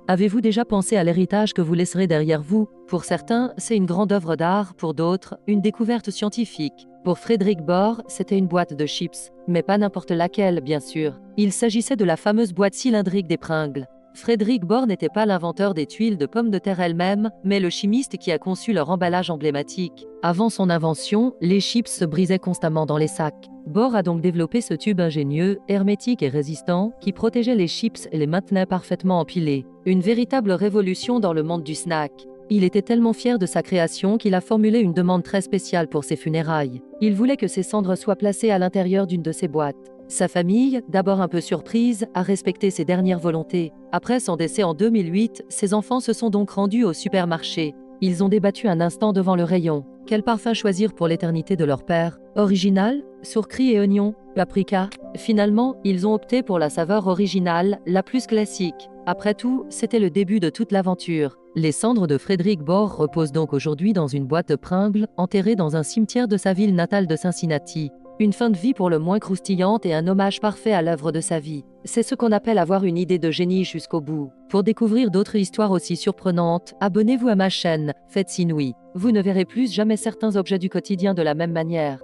Avez-vous déjà pensé à l'héritage que vous laisserez derrière vous? Pour certains, c'est une grande œuvre d'art, pour d'autres, une découverte scientifique. Pour Frédéric Bohr, c'était une boîte de chips, mais pas n'importe laquelle, bien sûr. Il s'agissait de la fameuse boîte cylindrique des Pringles. Frédéric Bohr n'était pas l'inventeur des tuiles de pommes de terre elles-mêmes, mais le chimiste qui a conçu leur emballage emblématique. Avant son invention, les chips se brisaient constamment dans les sacs. Bohr a donc développé ce tube ingénieux, hermétique et résistant, qui protégeait les chips et les maintenait parfaitement empilés. Une véritable révolution dans le monde du snack. Il était tellement fier de sa création qu'il a formulé une demande très spéciale pour ses funérailles. Il voulait que ses cendres soient placées à l'intérieur d'une de ses boîtes. Sa famille, d'abord un peu surprise, a respecté ses dernières volontés. Après son décès en 2008, ses enfants se sont donc rendus au supermarché. Ils ont débattu un instant devant le rayon. Quel parfum choisir pour l'éternité de leur père? Original? Sourcris et oignons? Paprika? Finalement, ils ont opté pour la saveur originale, la plus classique. Après tout, c'était le début de toute l'aventure. Les cendres de Frédéric Bohr reposent donc aujourd'hui dans une boîte de Pringles, enterrée dans un cimetière de sa ville natale de Cincinnati. Une fin de vie pour le moins croustillante et un hommage parfait à l'œuvre de sa vie. C'est ce qu'on appelle avoir une idée de génie jusqu'au bout. Pour découvrir d'autres histoires aussi surprenantes, abonnez-vous à ma chaîne, Faites Inouï. Vous ne verrez plus jamais certains objets du quotidien de la même manière.